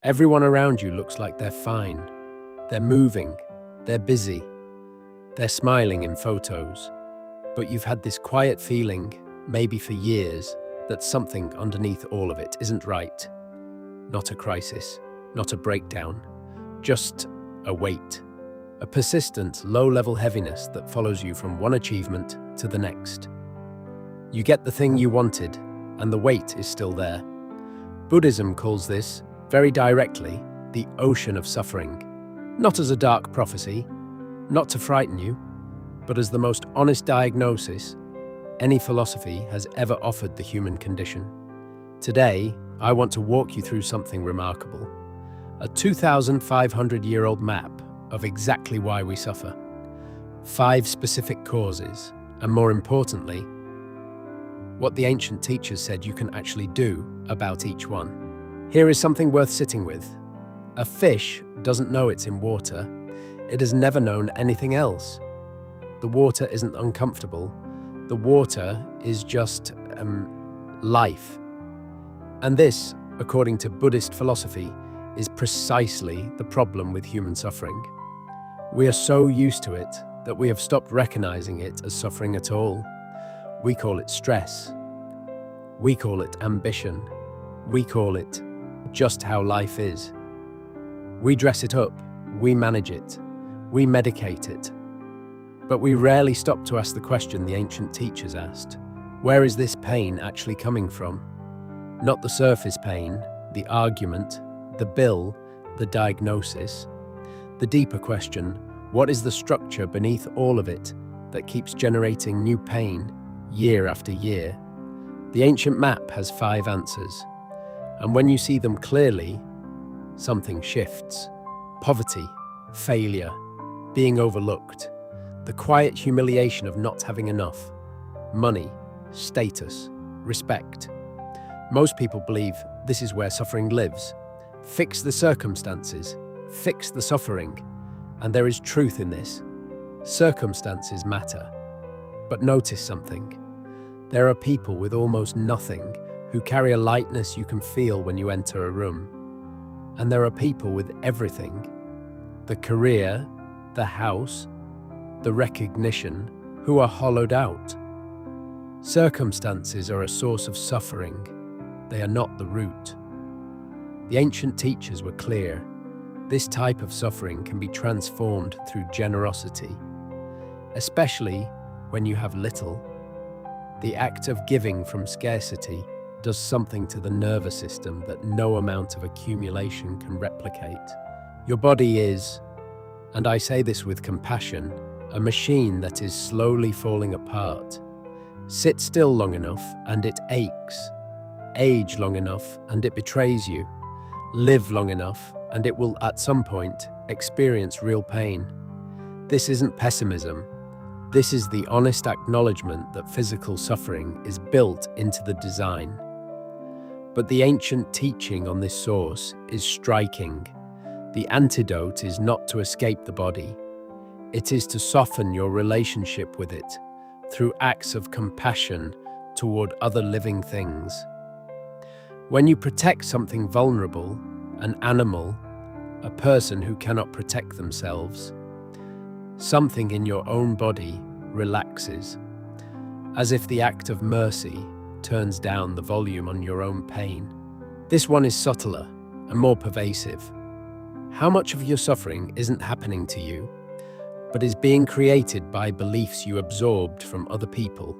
Everyone around you looks like they're fine. They're moving, they're busy, they're smiling in photos. But you've had this quiet feeling, maybe for years, that something underneath all of it isn't right. Not a crisis, not a breakdown, just a weight. A persistent, low-level heaviness that follows you from one achievement to the next. You get the thing you wanted, and the weight is still there. Buddhism calls this, very directly, the ocean of suffering. Not as a dark prophecy, not to frighten you, but as the most honest diagnosis any philosophy has ever offered the human condition. Today, I want to walk you through something remarkable. A 2,500-year-old map of exactly why we suffer. 5 specific causes, and more importantly, what the ancient teachers said you can actually do about each one. Here is something worth sitting with. A fish doesn't know it's in water. It has never known anything else. The water isn't uncomfortable. The water is just life. And this, according to Buddhist philosophy, is precisely the problem with human suffering. We are so used to it that we have stopped recognizing it as suffering at all. We call it stress. We call it ambition. We call it just how life is. We dress it up, we manage it, we medicate it. But we rarely stop to ask the question the ancient teachers asked. Where is this pain actually coming from? Not the surface pain, the argument, the bill, the diagnosis. The deeper question, what is the structure beneath all of it that keeps generating new pain year after year? The ancient map has 5 answers. And when you see them clearly, something shifts. Poverty, failure, being overlooked, the quiet humiliation of not having enough, money, status, respect. Most people believe this is where suffering lives. Fix the circumstances, fix the suffering, and there is truth in this. Circumstances matter. But notice something. There are people with almost nothing who carry a lightness you can feel when you enter a room. And there are people with everything. The career, the house, the recognition, who are hollowed out. Circumstances are a source of suffering. They are not the root. The ancient teachers were clear. This type of suffering can be transformed through generosity, especially when you have little. The act of giving from scarcity does something to the nervous system that no amount of accumulation can replicate. Your body is, and I say this with compassion, a machine that is slowly falling apart. Sit still long enough and it aches. Age long enough and it betrays you. Live long enough and it will at some point experience real pain. This isn't pessimism. This is the honest acknowledgement that physical suffering is built into the design. But the ancient teaching on this source is striking. The antidote is not to escape the body. It is to soften your relationship with it through acts of compassion toward other living things. When you protect something vulnerable, an animal, a person who cannot protect themselves, something in your own body relaxes, as if the act of mercy turns down the volume on your own pain. This one is subtler and more pervasive. How much of your suffering isn't happening to you, but is being created by beliefs you absorbed from other people?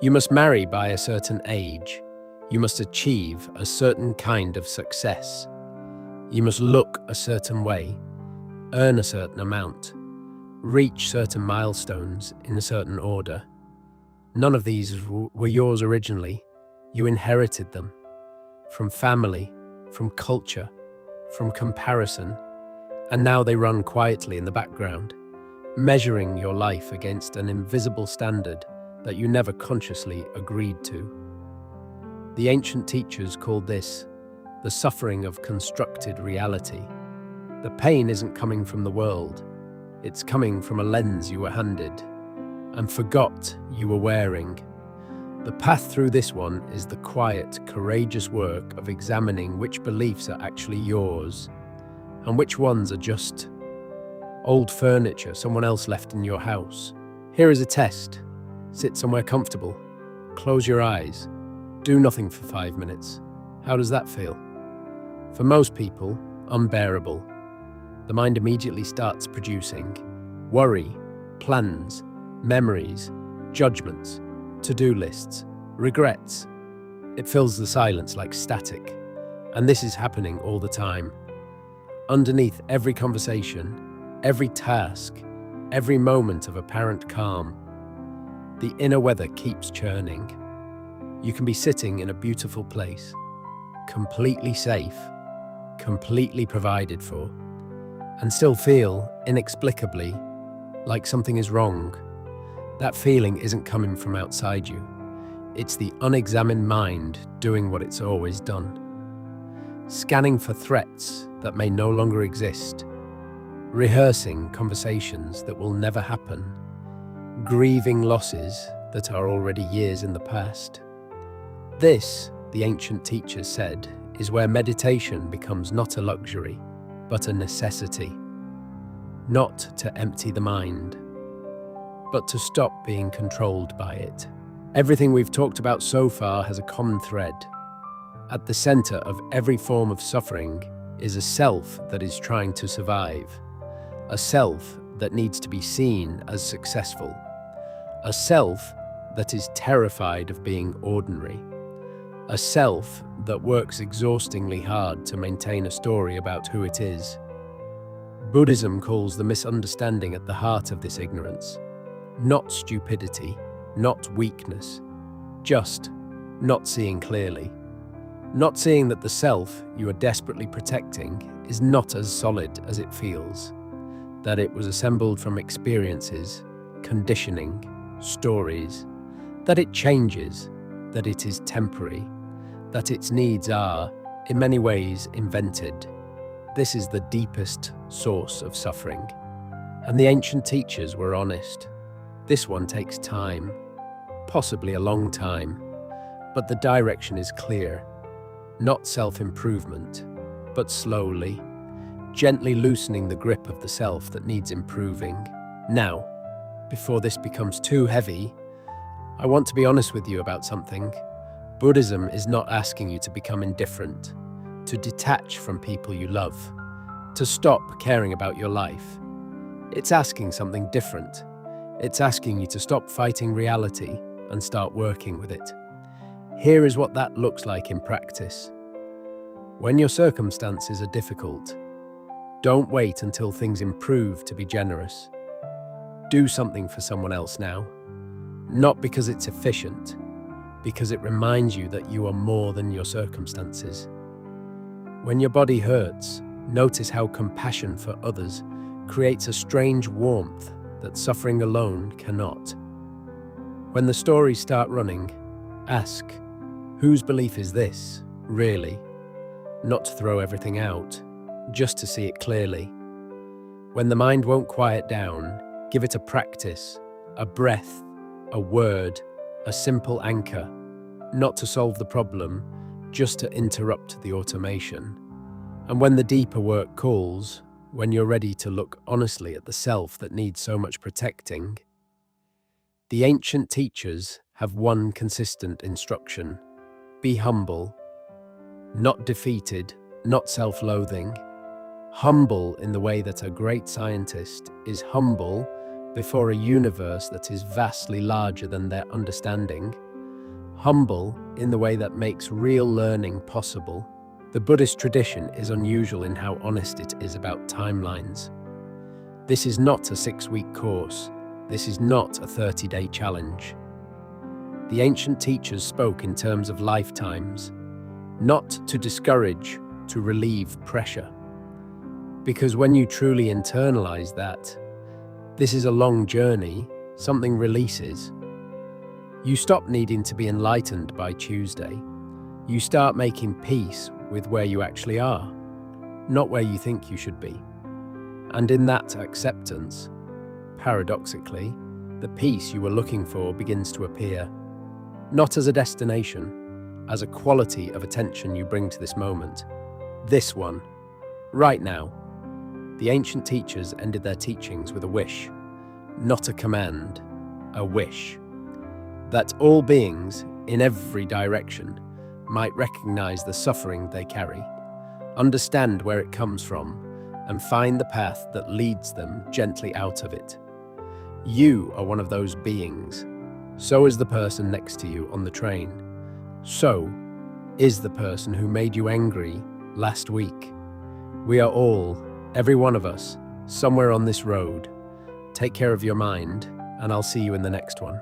You must marry by a certain age. You must achieve a certain kind of success. You must look a certain way, earn a certain amount, reach certain milestones in a certain order. None of these were yours originally. You inherited them from family, from culture, from comparison, and now they run quietly in the background, measuring your life against an invisible standard that you never consciously agreed to. The ancient teachers called this the suffering of constructed reality. The pain isn't coming from the world. It's coming from a lens you were handed and forgot you were wearing. The path through this one is the quiet, courageous work of examining which beliefs are actually yours and which ones are just old furniture someone else left in your house. Here is a test. Sit somewhere comfortable. Close your eyes. Do nothing for 5 minutes. How does that feel? For most people, unbearable. The mind immediately starts producing worry, plans, memories, judgments, to-do lists, regrets. It fills the silence like static, and this is happening all the time. Underneath every conversation, every task, every moment of apparent calm, the inner weather keeps churning. You can be sitting in a beautiful place, completely safe, completely provided for, and still feel, inexplicably, like something is wrong. That feeling isn't coming from outside you. It's the unexamined mind doing what it's always done. Scanning for threats that may no longer exist. Rehearsing conversations that will never happen. Grieving losses that are already years in the past. This, the ancient teachers said, is where meditation becomes not a luxury, but a necessity. Not to empty the mind, but to stop being controlled by it. Everything we've talked about so far has a common thread. At the center of every form of suffering is a self that is trying to survive, a self that needs to be seen as successful, a self that is terrified of being ordinary, a self that works exhaustingly hard to maintain a story about who it is. Buddhism calls the misunderstanding at the heart of this ignorance. Not stupidity, not weakness, just not seeing clearly. Not seeing that the self you are desperately protecting is not as solid as it feels, that it was assembled from experiences, conditioning, stories, that it changes, that it is temporary, that its needs are, in many ways, invented. This is the deepest source of suffering. And the ancient teachers were honest. This one takes time, possibly a long time, but the direction is clear. Not self-improvement, but slowly, gently loosening the grip of the self that needs improving. Now, before this becomes too heavy, I want to be honest with you about something. Buddhism is not asking you to become indifferent, to detach from people you love, to stop caring about your life. It's asking something different. It's asking you to stop fighting reality and start working with it. Here is what that looks like in practice. When your circumstances are difficult, don't wait until things improve to be generous. Do something for someone else now. Not because it's efficient, because it reminds you that you are more than your circumstances. When your body hurts, notice how compassion for others creates a strange warmth that suffering alone cannot. When the stories start running, ask, whose belief is this, really? Not to throw everything out, just to see it clearly. When the mind won't quiet down, give it a practice, a breath, a word, a simple anchor, not to solve the problem, just to interrupt the automation. And when the deeper work calls, when you're ready to look honestly at the self that needs so much protecting, the ancient teachers have one consistent instruction. Be humble, not defeated, not self-loathing. Humble in the way that a great scientist is humble before a universe that is vastly larger than their understanding. Humble in the way that makes real learning possible. The Buddhist tradition is unusual in how honest it is about timelines. This is not a 6-week course. This is not a 30-day challenge. The ancient teachers spoke in terms of lifetimes, not to discourage, to relieve pressure. Because when you truly internalize that, this is a long journey, something releases. You stop needing to be enlightened by Tuesday. You start making peace with where you actually are, not where you think you should be. And in that acceptance, paradoxically, the peace you were looking for begins to appear. not as a destination, as a quality of attention you bring to this moment. This one, right now. The ancient teachers ended their teachings with a wish, not a command, a wish. That all beings, in every direction, might recognize the suffering they carry, understand where it comes from, and find the path that leads them gently out of it. You are one of those beings. So is the person next to you on the train. So is the person who made you angry last week. We are all, every one of us, somewhere on this road. Take care of your mind, and I'll see you in the next one.